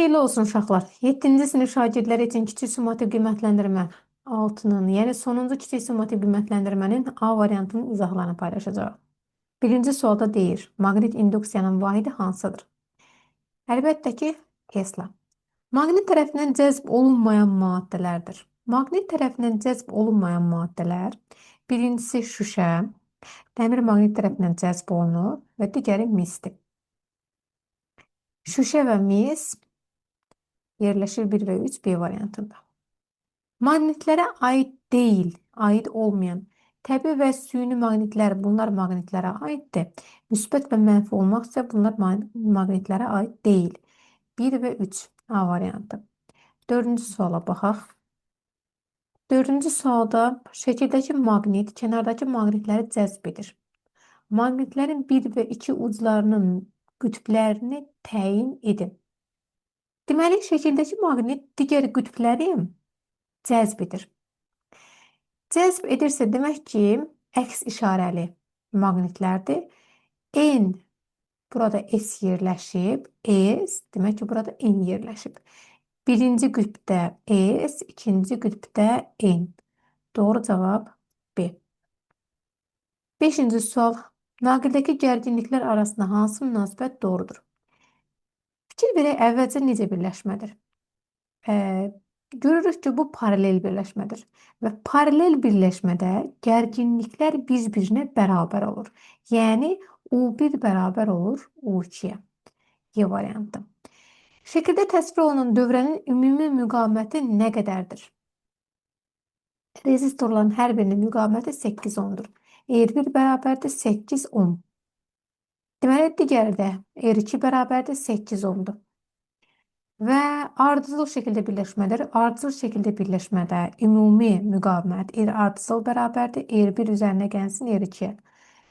Xeyirli olsun uşaqlar. 7-ci sinif şagirdləri üçün kiçik summativ qiymətləndirmə 6-nın, yəni sonuncu kiçik summativ qiymətləndirmənin A variantının izahlarını paylaşacağıq. Birinci sualda deyir, maqnit induksiyanın vahidi hansıdır? Əlbəttə ki, Tesla. Maqnit tərəfindən cəzb olunmayan maddələrdir. Maqnit tərəfindən cəzb olunmayan maddələr, birincisi şüşə, dəmir maqnit tərəfindən cəzb olunur və digəri misdir. Şüşə və mis yerləşir 1 və 3 B variantında. Maqnitlərə aid deyil, aid olmayan təbii və süni maqnitlər, bunlar maqnitlərə aiddir. Müsbət və mənfi olmaqsa bunlar maqnitlərə aid deyil. 1 və 3 A variantı. Dördüncü suala baxaq. Dördüncü sualda şəkildəki maqnit kənardakı maqnitləri cəzb edir. Maqnitlərin 1 və 2 uclarının qütblərini təyin edin. Deməli, şəkildəki maqnit digər qütbləri cəzb edir. Cəzb edirsə demək ki, əks işarəli maqnitlərdir. N burada S yerləşib, S demək ki, burada N yerləşib. Birinci qütbdə S, ikinci qütbdə N. Doğru cavab B. Beşinci sual. Naqildəki gərginliklər arasında hansı münasibət doğrudur? Fikir verək, əvvəlcə necə birləşmədir? Görürük ki, bu paralel birləşmədir. Və paralel birləşmədə gərginliklər bir-birinə bərabər olur. Yəni, U1 bərabər olur U2-yə. Y variantı. Şəkildə təsvir olunan dövrənin ümumi müqaməti nə qədərdir? Rezistorların hər birinin müqaməti 8 ohmdur. R1 bərabərdir 8 ohm. Deməli, digəri də R2 bərabərdir 8 ohmdur. Və ardıcıl şəkildə birləşmədir. Ardıcıl şəkildə birləşmədə ümumi müqavimət R ardıcıl bərabərdir. R1 üzərinə gəlsin R2.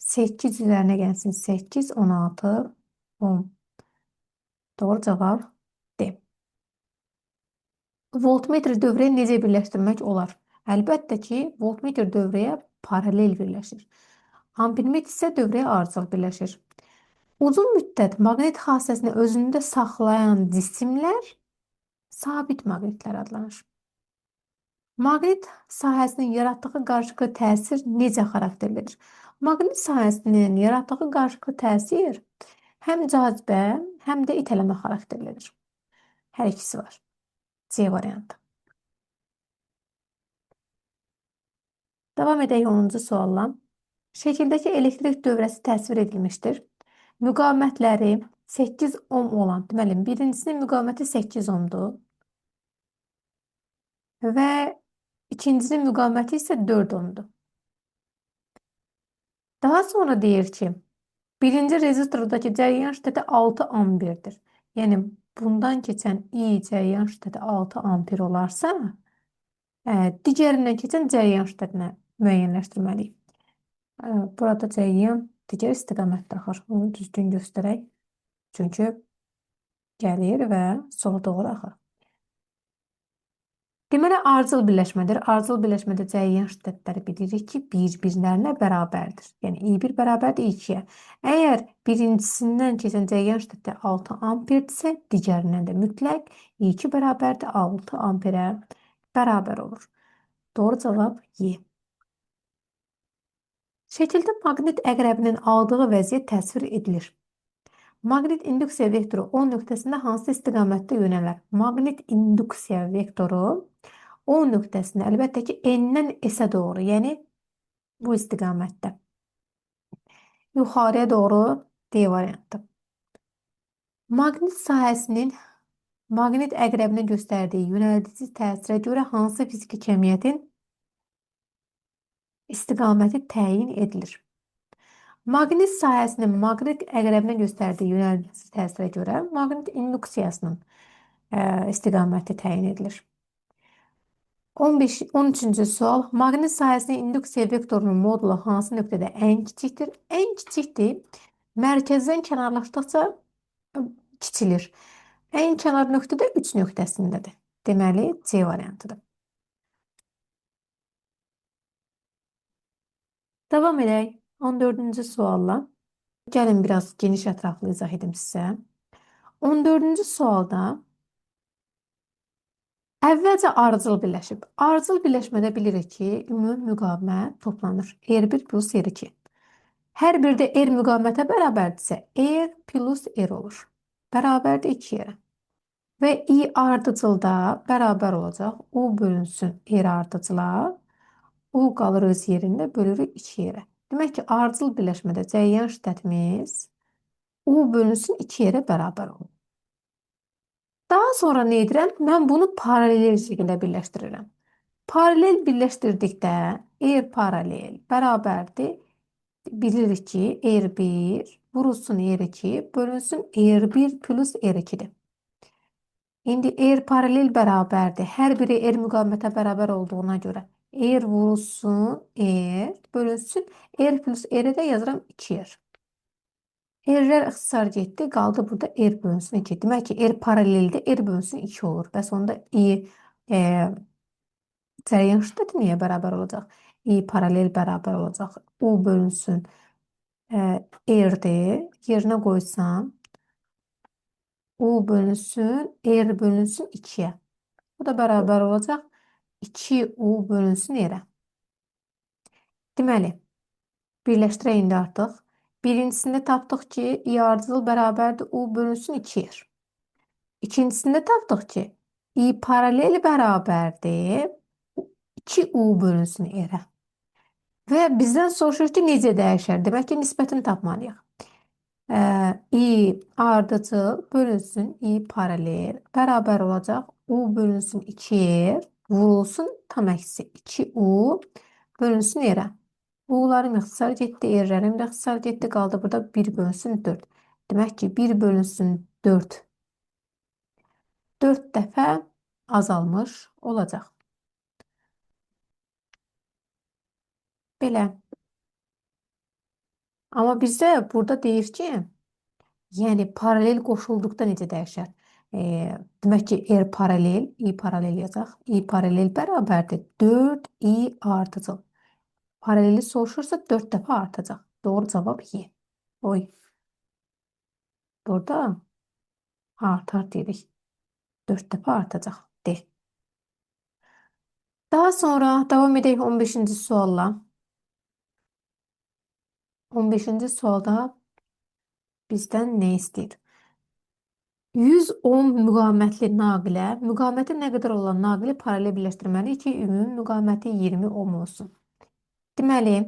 8 üzərinə gəlsin 8, 16, 10. Doğru cavab D. Voltmetr dövrəyə necə birləşdirmək olar? Əlbəttə ki, voltmetr dövrəyə paralel birləşir. Ampermetr isə dövrəyə ardıcıl birləşir. Uzun müddət maqnit xassəsini özündə saxlayan cisimlər sabit maqnitlər adlanır. Maqnit sahəsinin yaratdığı qarşılıqlı təsir necə xarakterlidir? Maqnit sahəsinin yaratdığı qarşılıqlı təsir həm cazibə, həm də itələmə xarakterlidir. Hər ikisi var. C variantı. Davam edək 10-cu sualla. Şəkildəki elektrik dövrəsi təsvir edilmişdir. Müqavimətləri 8 ohm olan, deməli, birincisinin müqaviməti 8 ohmdur. Və ikincisinin müqaviməti isə 4 ohmdur. Daha sonra deyir ki, birinci rezistordakı cəryan şiddəti 6 amperdir. Yəni, bundan keçən I cəryan şiddəti 6 amper olarsa, digərindən keçən cəryan şiddətinə müəyyənləşdirməliyik. Burada cəryan digər istiqamətdə axır. Onu düzgün göstərək. Çünki gəlir və sola doğru axır. Deməli, ardıcıl birləşmədir. Ardıcıl birləşmədə cəryan şiddətləri bilirik ki, bir-birlərinə bərabərdir. Yəni, I1 bərabərdir I2-yə. Əgər birincisindən keçən cəryan şiddəti 6 amperdirsə, digərindən də mütləq I2 bərabərdir 6 amperə bərabər olur. Doğru cavab Y. Şəkildə maqnit əqrəbinin aldığı vəziyyət təsvir edilir. Maqnit induksiya vektoru O nöqtəsində hansı istiqamətdə yönələr? Maqnit induksiya vektoru O nöqtəsində əlbəttə ki, N-dən S-ə doğru, yəni bu istiqamətdə. Yuxarıya doğru D variantı. Maqnit sahəsinin maqnit əqrəbinə göstərdiyi yönəldici təsirə görə hansı fiziki kəmiyyətin istiqaməti təyin edilir? Maqnit sahəsinin maqnit əqrəbinə göstərdiyi yönəldici təsirə görə maqnit induksiyasının istiqaməti təyin edilir. 13-cü sual. Maqnit sahəsinin induksiya vektorunun modulu hansı nöqtədə ən kiçikdir? Ən kiçikdir. Mərkəzdən kənarlaşdıqca kiçilir. Ən kənar nöqtədə 3 nöqtəsindədir. Deməli, C variantıdır. Davam edək 14-cü sualla. Gəlin biraz geniş ətraflı izah edim sizə. 14-cü sualda Əvvəlcə arıcıl birləşib. Arıcıl birləşmədə bilirik ki, ümumi müqavimət toplanır. R1 plus R2. Hər bir də R müqavimətə bərabərdirsə, R plus R olur. Bərabərdir 2 yerə. Və I ardıcılda bərabər olacaq. U bölünsün R ardıcıla. U qalır öz yerində, bölürük 2 yerə. Demək ki, ardıcıl birləşmədə cərəyan şiddətimiz U bölünsün 2 yerə bərabər olur. Daha sonra ne edirəm? Mən bunu paralel şəkildə birləşdirirəm. Paralel birləşdirdikdə R paralel bərabərdir. Bilirik ki, R1 vurulsun R2 bölünsün R1 plus R2'dir. İndi R paralel bərabərdir. Hər biri R müqavimətə bərabər olduğuna görə R vurulsun R bölünsün R plus R'i də yazıram 2R. R'lər ixtisar getdi. Qaldı burada R bölünsün 2. Demək ki, R paraleldə R bölünsün 2 olur. Bəs onda cərəyan şiddəti niyə bərabər olacaq? I paralel bərabər olacaq. U bölünsün R'dir. Yerinə qoysam U bölünsün R bölünsün 2'ye. Bu da bərabər olacaq 2U bölünsün R-ə. Deməli, birləşdirək indi artıq. Birincisində tapdıq ki, I ardıcıl bərabərdir U bölünsün 2R. İkincisində tapdıq ki, I paralel bərabərdir 2U bölünsün R-ə. Və bizdən soruşur ki, necə dəyişər? Demək ki, nisbətini tapmalıyıq. I ardıcıl bölünsün I paralel bərabər olacaq U bölünsün 2R vurulsun tam əksi 2U bölünsün R-ə. U'larım ixtisar getdi, R'lərim də ixtisar getdi. Qaldı burada 1 bölünsün 4. Demək ki, 1 bölünsün 4 4 dəfə azalmış olacaq. Belə. Amma bizdə burada deyir ki, yəni paralel qoşulduqda necə dəyişər? Demək ki, R paralel, I paralel yazaq. I paralel bərabərdir 4I ardıcıl. Paraleli soruşursa 4 dəfə artacaq. Doğru cavab Y. Oy. Burada artar dedik. 4 dəfə artacaq. D. Daha sonra davam edək 15-ci sualla. 15-ci sualda bizdən nə istəyir? 100 ohm müqavimətli naqilə, müqaviməti nə qədər olan naqili paralel birləşdirməliyik ki, ümumi müqaviməti 20 ohm olsun. Deməli,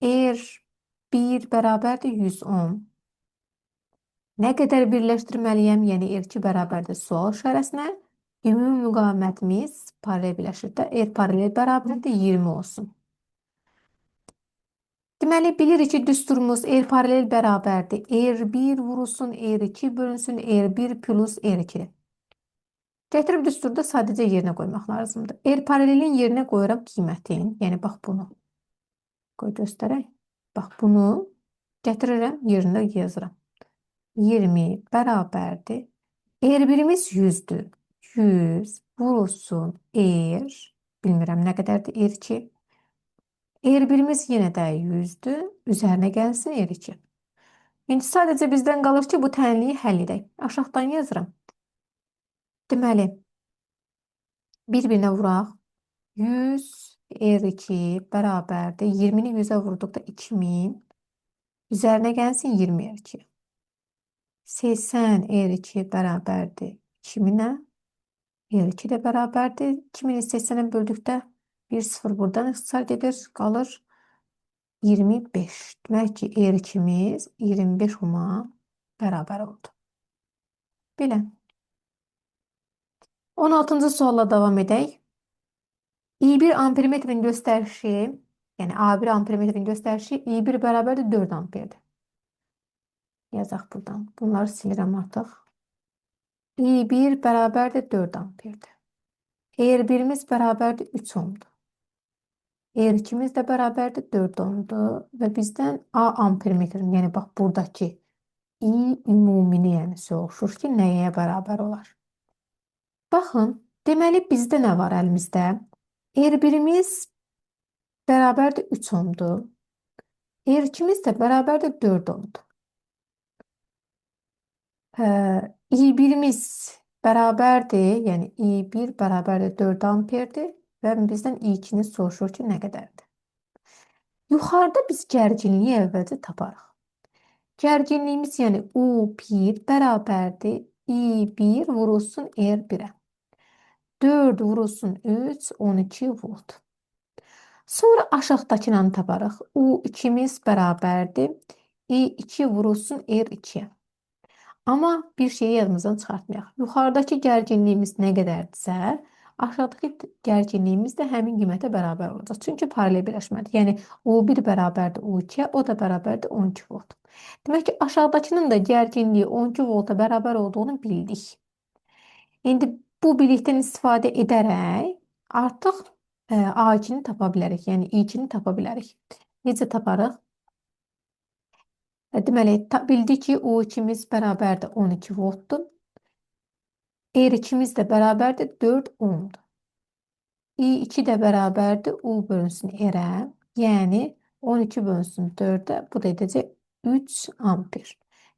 R1 bərabərdir 100 ohm. Nə qədər birləşdirməliyəm? Yəni R2 bərabərdir sual işarəsinə. Ümumi müqavimətimiz paralel birləşir də R paralel bərabərdir 20 olsun. Deməli, bilirik ki, düsturumuz R paralel bərabərdir. R1 vurulsun R2 bölünsün R1 plus R2. Gətirib düsturda sadəcə yerinə qoymaq lazımdır. R paralelin yerinə qoyuram qiymətin. Yəni, bax bunu. Qoy göstərək. Bax, bunu gətirirəm, yerinə yazıram. 20 bərabərdir. R1'imiz 100'dür. 100 vurulsun R. Bilmirəm nə qədərdir R2. R1'imiz yenə də 100'dür. Üzərinə gəlsin R2. İndi sadəcə bizdən qalır ki, bu tənliyi həll edək. Aşağıdan yazıram. Deməli, bir-birinə vuraq. 100 R2 bərabərdir. 20'ni 100'ə vurduqda 2000. Üzərinə gəlsin 20 R2. 80 R2 bərabərdir 2000'ə. R2 də bərabərdir. 2000'i 80'ə böldükdə 1-0 buradan ixtisar gedir. Qalır 25. Demək ki, R2'miz 25 ohma bərabər oldu. Belə. 16-cı sualla davam edək. I1 ampermetrin göstərişi, yəni A1 ampermetrin göstərişi I1 bərabərdir 4 amperdir. Yazaq buradan. Bunları silirəm artıq. I1 bərabərdir 4 amperdir. R1'imiz bərabərdir 3 ohmdur. R2'miz də bərabərdir 4 ohmdur. Və bizdən A ampermetrin, yəni bax buradakı I ümumini yəni soruşur ki, nəyə bərabər olar? Baxın, deməli bizdə nə var əlimizdə? R1'imiz bərabərdir 3 ohmdur. R2'miz də bərabərdir 4 ohmdur. I1'imiz bərabərdir. Yəni I1 bərabərdir 4 amperdir və bizdən I2-ni soruşur ki, nə qədərdir? Yuxarıda biz gərginliyi əvvəlcə taparıq. Gərginliyimiz yəni U1 bərabərdir I1 vurulsun R1-ə. 4 vurulsun 3, 12 volt. Sonra aşağıdakını taparıq. U2'miz bərabərdir I2 vurulsun R2'ə. Amma bir şeyi yadımızdan çıxartmayaq. Yuxarıdakı gərginliyimiz nə qədərdirsə, aşağıdakı gərginliyimiz də həmin qiymətə bərabər olacaq. Çünki paralel birləşmədir. Yəni U1 bərabərdir U2'yə, o da bərabərdir 12 volt. Demək ki, aşağıdakının da gərginliyi 12 volta bərabər olduğunu bildik. İndi bu bilikdən istifadə edərək artıq A2-ni tapa bilərik. Yəni I2-ni tapa bilərik. Necə taparıq? Deməli, bildik ki, U2'miz bərabərdir 12 voltdur. R2'miz də bərabərdir 4 ohmdur. I2 də bərabərdir U bölünsün R-ə. Yəni 12 bölünsün 4-ə. Bu da edəcək 3 amper.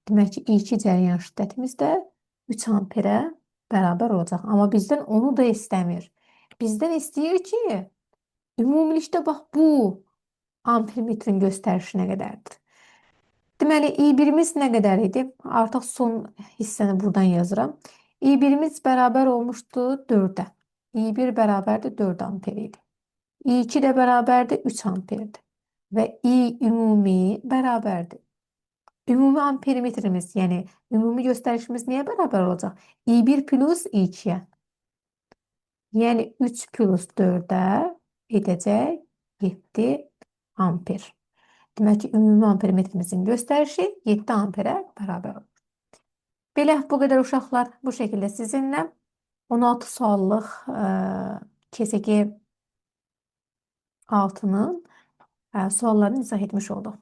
Demək ki, I2 cəryan şiddətimiz də 3 amperə bərabər olacaq. Amma bizdən onu da istəmir. Bizdən istəyir ki, ümumilikdə bax bu ampermetrin göstərişi nə qədərdir? Deməli, I1'imiz nə qədər idi? Artıq son hissəni buradan yazıram. I1'imiz bərabər olmuşdu 4-ə. I1 bərabərdir 4 amper idi. I2 də bərabərdir 3 amperdir. Və I ümumi bərabərdir. Ümumi ampermetrimiz, yəni ümumi göstərişimiz nəyə bərabər olacaq? I1 plus I2'yə. Yəni 3 plus 4-ə edəcək 7 amper. Demək ki, ümumi ampermetrimizin göstərişi 7 amperə bərabər olur. Belə, bu qədər uşaqlar bu şəkildə sizinlə 16 suallıq KSG 6'nın suallarını izah etmiş olduq.